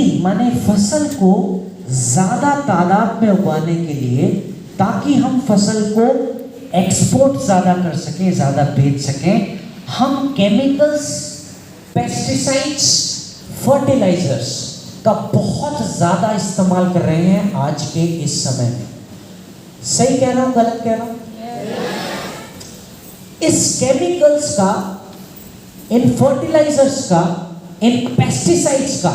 अधिक माने फसल को ज्यादा तादाद में उगाने के लिए, ताकि हम फसल को एक्सपोर्ट ज्यादा कर सकें, ज्यादा बेच सकें, हम केमिकल्स, पेस्टिसाइड्स, फर्टिलाइजर्स का बहुत ज्यादा इस्तेमाल कर रहे हैं आज के इस समय में। सही कह रहा हूं, गलत कह रहा हूं? इस केमिकल्स का, इन फर्टिलाइजर्स का, इन पेस्टिसाइड्स का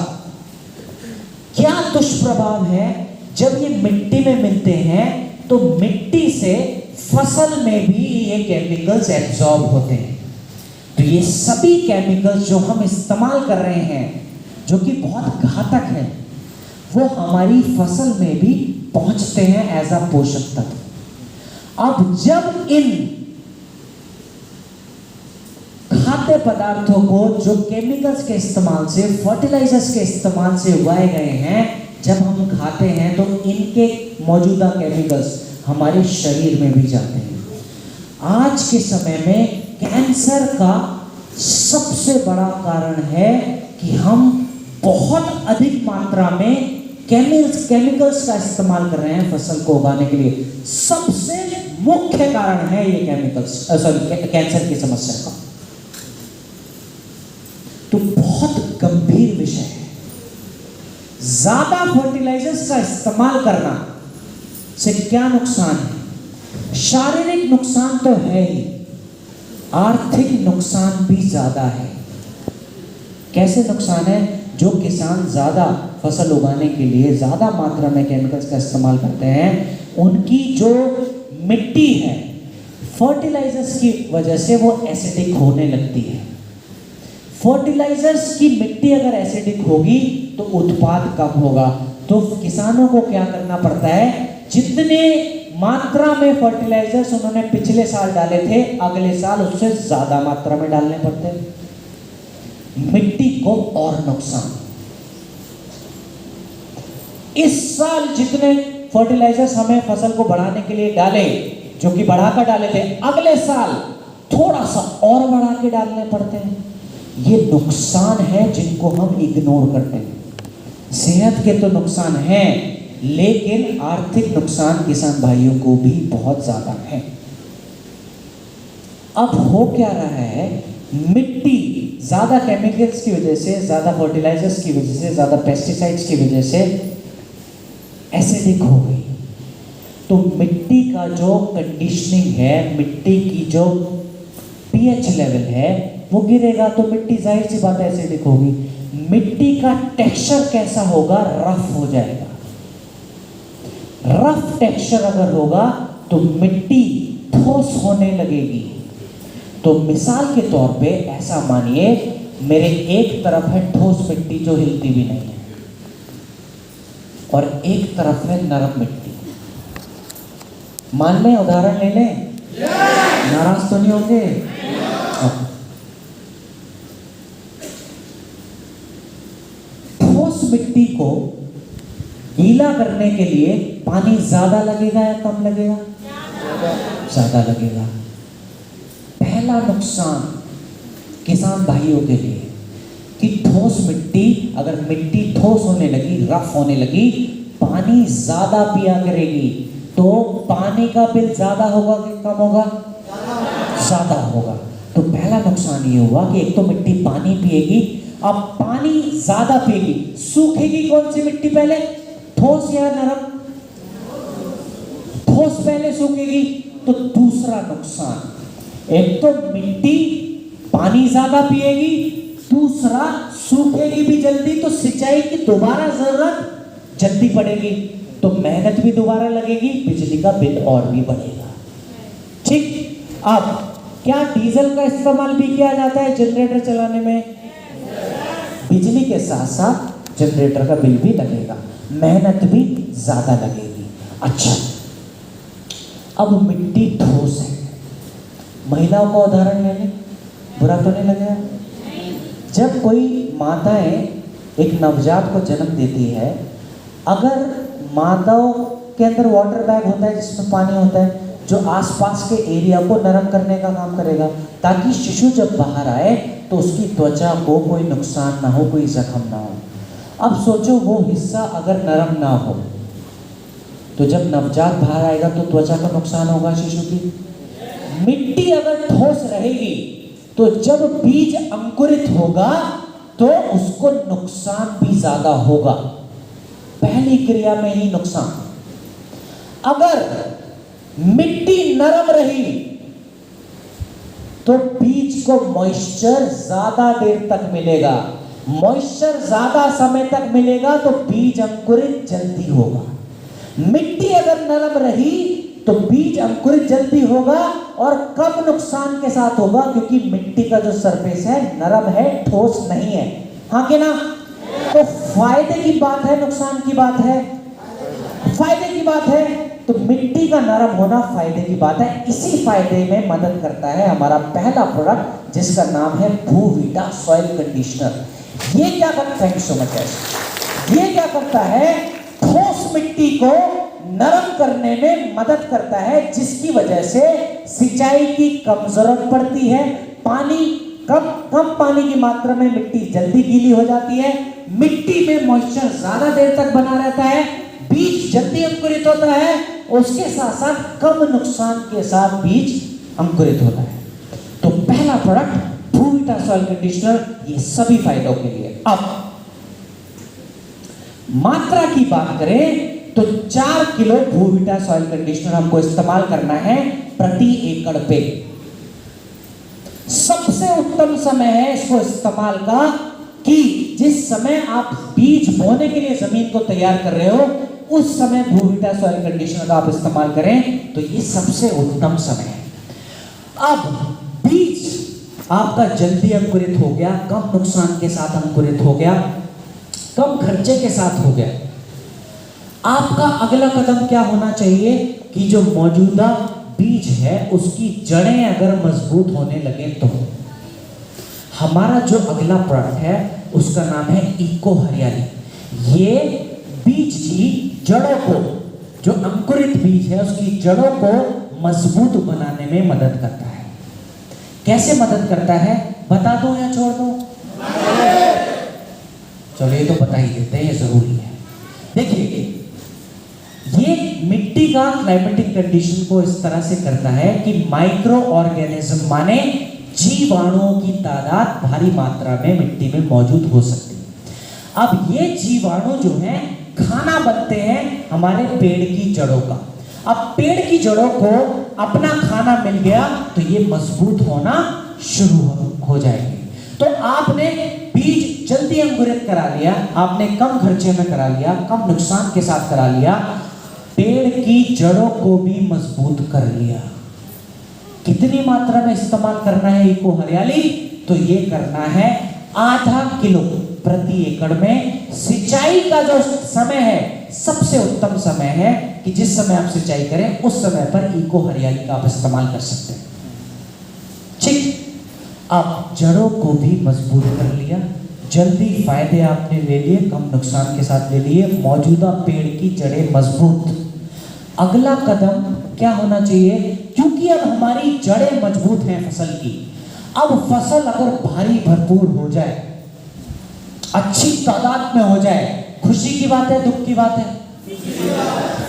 क्या दुष्प्रभाव है? जब ये मिट्टी में मिलते हैं तो मिट्टी से फसल में भी ये केमिकल्स एब्जॉर्ब होते हैं। तो ये सभी केमिकल्स जो हम इस्तेमाल कर रहे हैं, जो कि बहुत घातक है, वो हमारी फसल में भी पहुंचते हैं एज अ पोषक तत्व। अब जब इन खाद्य पदार्थों को जो केमिकल्स के इस्तेमाल से, फर्टिलाइजर्स के इस्तेमाल से उगाए गए हैं, जब हम खाते हैं तो इनके मौजूदा केमिकल्स हमारे शरीर में भी जाते हैं। आज के समय में कैंसर का सबसे बड़ा कारण है कि हम बहुत अधिक मात्रा में केमिकल्स का इस्तेमाल कर रहे हैं फसल को उगाने के लिए। सबसे मुख्य कारण है ये केमिकल्स, कैंसर की समस्या का। तो बहुत गंभीर विषय है। ज्यादा फर्टिलाइजर्स का इस्तेमाल करना से क्या नुकसान है? शारीरिक नुकसान तो है ही, आर्थिक नुकसान भी ज्यादा है। कैसे नुकसान है? जो किसान ज्यादा फसल उगाने के लिए ज्यादा मात्रा में केमिकल्स का इस्तेमाल करते हैं, उनकी जो मिट्टी है फर्टिलाइजर्स की वजह से वो एसिडिक होने लगती है। फर्टिलाइजर्स की मिट्टी अगर एसिडिक होगी तो उत्पाद कम होगा। तो किसानों को क्या करना पड़ता है? जितने मात्रा में फर्टिलाइजर्स उन्होंने पिछले साल डाले थे, अगले साल उससे ज्यादा मात्रा में डालने पड़ते हैं। मिट्टी को और नुकसान। इस साल जितने फर्टिलाइजर्स हमें फसल को बढ़ाने के लिए डाले, जो कि बढ़ाकर डाले थे, अगले साल थोड़ा सा और बढ़ा के डालने पड़ते हैं। ये नुकसान है जिनको हम इग्नोर करते हैं। सेहत के तो नुकसान हैं, लेकिन आर्थिक नुकसान किसान भाइयों को भी बहुत ज्यादा है। अब हो क्या रहा है? मिट्टी ज्यादा केमिकल्स की वजह से, ज्यादा फर्टिलाइजर्स की वजह से, ज्यादा पेस्टिसाइड्स की वजह से एसिडिक हो गई। तो मिट्टी का जो कंडीशनिंग है, मिट्टी की जो पीएच लेवल है, वो गिरेगा तो मिट्टी जाहिर सी बात है एसिडिक होगी। मिट्टी का टेक्सचर कैसा होगा? रफ हो जाएगा। रफ टेक्सचर अगर होगा तो मिट्टी ठोस होने लगेगी। तो मिसाल के तौर पे ऐसा मानिए, मेरे एक तरफ है ठोस मिट्टी जो हिलती भी नहीं है, और एक तरफ है नरम मिट्टी। मान लें, उदाहरण ले लें, नाराज तो नहीं होंगे? ठोस मिट्टी को गीला करने के लिए पानी ज्यादा लगेगा या कम लगेगा? ज्यादा लगेगा। पहला नुकसान किसान भाइयों के लिए कि ठोस मिट्टी, अगर मिट्टी ठोस होने लगी, रफ होने लगी, पानी ज्यादा पिया करेगी, तो पानी का बिल ज्यादा होगा कि कम होगा? ज्यादा होगा। तो पहला नुकसान ये हुआ कि एक तो मिट्टी पानी पिएगी। अब पानी ज्यादा पिएगी, सूखेगी कौन सी मिट्टी पहले? ठोस या नरम? ठोस पहले सूखेगी। तो दूसरा नुकसान, एक तो मिट्टी पानी ज्यादा पिएगी, दूसरा सूखेगी भी जल्दी, तो सिंचाई की दोबारा जरूरत जल्दी पड़ेगी, तो मेहनत भी दोबारा लगेगी, बिजली का बिल और भी बढ़ेगा। ठीक। अब क्या डीजल का इस्तेमाल भी किया जाता है जनरेटर चलाने में? बिजली के साथ साथ जनरेटर का बिल भी लगेगा, मेहनत भी ज्यादा लगेगी। अच्छा, अब मिट्टी ठोस है। महिलाओं का उदाहरण ले लें, बुरा तो नहीं लगेगा? जब कोई माताएं एक नवजात को जन्म देती है, अगर माताओं के अंदर वाटर बैग होता है जिसमें पानी होता है, जो आसपास के एरिया को नरम करने का काम करेगा, ताकि शिशु जब बाहर आए तो उसकी त्वचा को कोई नुकसान ना हो, कोई जख्म ना हो। अब सोचो वो हिस्सा अगर नरम ना हो तो जब नवजात बाहर आएगा तो त्वचा का नुकसान होगा शिशु की। मिट्टी अगर ठोस रहेगी तो जब बीज अंकुरित होगा तो उसको नुकसान भी ज्यादा होगा, पहली क्रिया में ही नुकसान। अगर मिट्टी नरम रही तो बीज को मॉइस्चर ज्यादा देर तक मिलेगा, मॉइस्चर ज्यादा समय तक मिलेगा तो बीज अंकुरित जल्दी होगा। मिट्टी अगर नरम रही तो बीज अंकुरित जल्दी होगा और कम नुकसान के साथ होगा, क्योंकि मिट्टी का जो सरफेस है नरम है, ठोस नहीं है। हाँ कि ना? तो फायदे की बात है नुकसान की बात है? फायदे की बात है। तो मिट्टी का नरम होना फायदे की बात है। इसी फायदे में मदद करता है हमारा पहला प्रोडक्ट जिसका नाम है भूविटा सॉइल कंडीशनर। ये क्या करता है? सो मच ये क्या करता है? ठोस मिट्टी को नरम करने में मदद करता है, जिसकी वजह से सिंचाई की कम जरूरत पड़ती है। पानी कम पानी की मात्रा में मिट्टी जल्दी गीली हो जाती है, मिट्टी में मॉइस्चर ज्यादा देर तक बना रहता है, बीज जल्दी अंकुरित होता है, उसके साथ साथ कम नुकसान के साथ बीज अंकुरित होता है। तो पहला प्रोडक्ट भूविटा सॉइल कंडीशनर, ये सभी फायदों के लिए। अब मात्रा की बात करें तो 4 किलो भूविटा सॉइल कंडीशनर हमको इस्तेमाल करना है प्रति एकड़ पे। सबसे उत्तम समय है इसको इस्तेमाल का कि जिस समय आप बीज बोने के लिए जमीन को तैयार कर रहे हो, उस समय भूविटा सॉइल कंडीशनर का आप इस्तेमाल करें तो ये सबसे उत्तम समय है। अब बीज आपका जल्दी अंकुरित हो गया, कम नुकसान के साथ अंकुरित हो गया, कम खर्चे के साथ हो गया। आपका अगला कदम क्या होना चाहिए कि जो मौजूदा बीज है उसकी जड़ें अगर मजबूत होने लगे तो हमारा जो अगला प्रोडक्ट है उसका नाम है इको हरियाली। ये बीज की जड़ों को, जो अंकुरित बीज है उसकी जड़ों को मजबूत बनाने में मदद करता है। कैसे मदद करता है बता दो या छोड़ दो? चलो ये तो बता ही देते हैं, ये जरूरी है। देखिए ये मिट्टी का क्लाइमेटिक कंडीशन को इस तरह से करता है कि माइक्रो ऑर्गेनिज्म माने जीवाणुओं की तादाद भारी मात्रा में मिट्टी में मौजूद हो सकती है। अब ये जीवाणु जो हैं खाना बनते हैं हमारे पेड़ की जड़ों का। अब पेड़ की जड़ों को अपना खाना मिल गया तो ये मजबूत होना शुरू हो जाएंगे। तो आपने बीज जल्दी अंकुरित करा लिया, आपने कम खर्चे में करा लिया, कम नुकसान के साथ करा लिया, पेड़ की जड़ों को भी मजबूत कर लिया। कितनी मात्रा में इस्तेमाल करना है इको हरियाली? तो ये करना है आधा किलो प्रति एकड़ में। सिंचाई का जो समय है सबसे उत्तम समय है कि जिस समय आप सिंचाई करें उस समय पर इको हरियाली का आप इस्तेमाल कर सकते हैं। ठीक, अब जड़ों को भी मजबूत कर लिया, जल्दी फायदे आपने ले लिए, कम नुकसान के साथ ले लिए, मौजूदा पेड़ की जड़ें मजबूत। अगला कदम क्या होना चाहिए? क्योंकि अब हमारी जड़ें मजबूत हैं फसल की, अब फसल अगर भारी भरपूर हो जाए, अच्छी तादाद में हो जाए, खुशी की बात है दुख की बात है?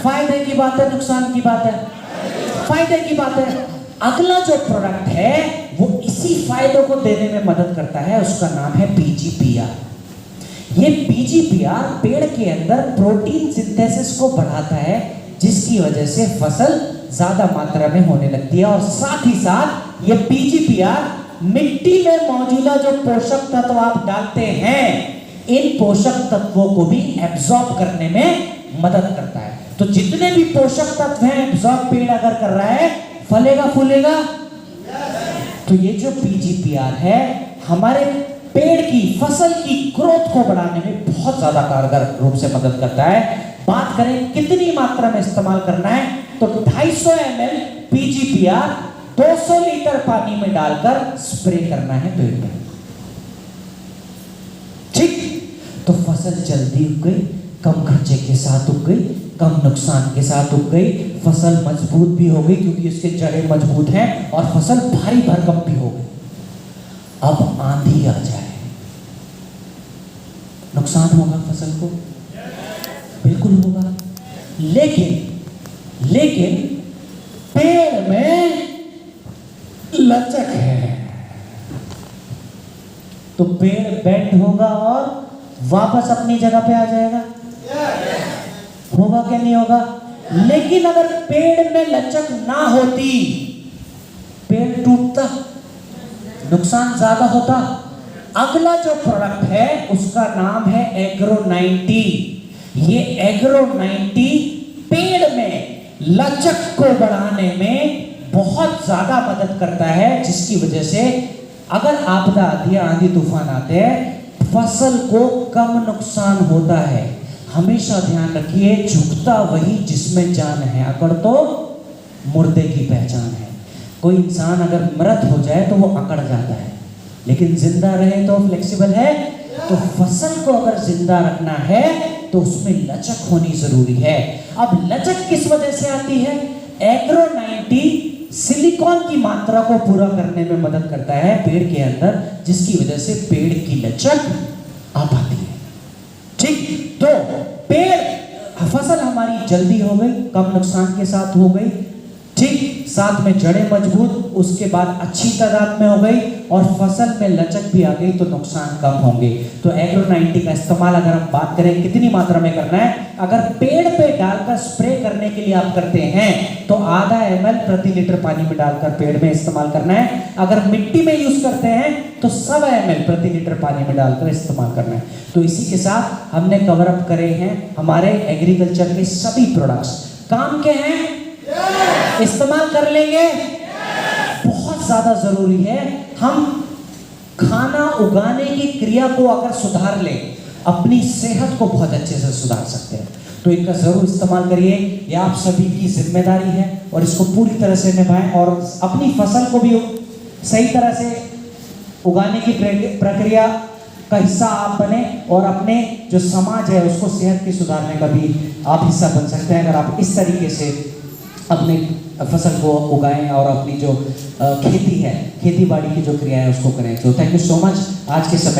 फायदे की बात है नुकसान की बात है? फायदे की बात है। अगला जो प्रोडक्ट है वो इसी फायदों को देने में मदद करता है, उसका नाम है पीजीपीआर। ये पीजीपीआर पेड़ के अंदर प्रोटीन सिंथेसिस को बढ़ाता है, जिसकी वजह से फसल ज्यादा मात्रा में होने लगती है। और साथ ही साथ ये पीजीपीआर मिट्टी में मौजूदा जो पोषक तत्व आप डालते हैं, इन पोषक तत्वों को भी एब्जॉर्ब करने में मदद करता है। तो जितने भी पोषक तत्व हैं एब्जॉर्ब पेड़ अगर कर रहा है, फलेगा फूलेगा। तो ये जो पीजीपीआर है हमारे पेड़ की फसल की ग्रोथ को बढ़ाने में बहुत ज्यादा कारगर रूप से मदद करता है। बात करें कितनी मात्रा में इस्तेमाल करना है, तो 250 ml पीजीपीआर 200 लीटर पानी में डालकर स्प्रे करना है पेड़ पर। ठीक, तो फसल जल्दी उग गई, कम खर्चे के साथ उग गई, कम नुकसान के साथ उग गई, फसल मजबूत भी हो गई क्योंकि इसके जड़ें मजबूत हैं, और फसल भारी भरकम भी हो गई। अब आंधी आ जाए, नुकसान होगा फसल को, बिल्कुल होगा। लेकिन पेड़ में लचक है तो पेड़ बेंड होगा और वापस अपनी जगह पे आ जाएगा, होगा क्या नहीं होगा। लेकिन अगर पेड़ में लचक ना होती, पेड़ टूटता, नुकसान ज्यादा होता। अगला जो प्रोडक्ट है उसका नाम है एग्रो 90। ये एग्रो 90 पेड़ में लचक को बढ़ाने में बहुत ज्यादा मदद करता है, जिसकी वजह से अगर आपदा आती है, आंधी तूफान आते हैं, फसल को कम नुकसान होता है। हमेशा ध्यान रखिए, झुकता वही जिसमें जान है, अकड़ तो मुर्दे की पहचान है। कोई इंसान अगर मृत हो जाए तो वो अकड़ जाता है, लेकिन जिंदा रहे तो फ्लेक्सिबल है। तो फसल को अगर जिंदा रखना है तो उसमें लचक होनी जरूरी है। अब लचक किस वजह से आती है? एग्रो 90 सिलिकॉन की मात्रा को पूरा करने में मदद करता है पेड़ के अंदर, जिसकी वजह से पेड़ की लचक आ पाती है। ठीक, तो पेड़ फसल हमारी जल्दी हो गई, कम नुकसान के साथ हो गई, ठीक, साथ में जड़ें मजबूत, उसके बाद अच्छी तादाद में हो गई और फसल में लचक भी आ गई तो नुकसान कम होंगे। तो एग्रो 90 का इस्तेमाल अगर हम बात करें कितनी मात्रा में करना है, अगर पेड़ पे डालकर स्प्रे करने के लिए आप करते हैं तो आधा ml प्रति लीटर पानी में डालकर पेड़ में इस्तेमाल करना है। अगर मिट्टी में यूज करते हैं तो 1.25 ml प्रति लीटर पानी में डालकर इस्तेमाल करना है। तो इसी के साथ हमने कवर अप करे हैं हमारे एग्रीकल्चर के सभी प्रोडक्ट्स। काम के हैं, इस्तेमाल कर लेंगे, बहुत ज्यादा जरूरी है। हम खाना उगाने की क्रिया को अगर सुधार लें, अपनी सेहत को बहुत अच्छे से सुधार सकते हैं। तो इनका जरूर इस्तेमाल करिए, यह आप सभी की जिम्मेदारी है और इसको पूरी तरह से निभाएं और अपनी फसल को भी सही तरह से उगाने की प्रक्रिया का हिस्सा आप बने और अपने जो समाज है उसको सेहत की सुधारने का भी आप हिस्सा बन सकते हैं अगर आप इस तरीके से अपने फसल को उगाएं और अपनी जो खेती है, खेती बाड़ी की जो क्रिया है उसको करें। तो थैंक यू सो मच आज के समय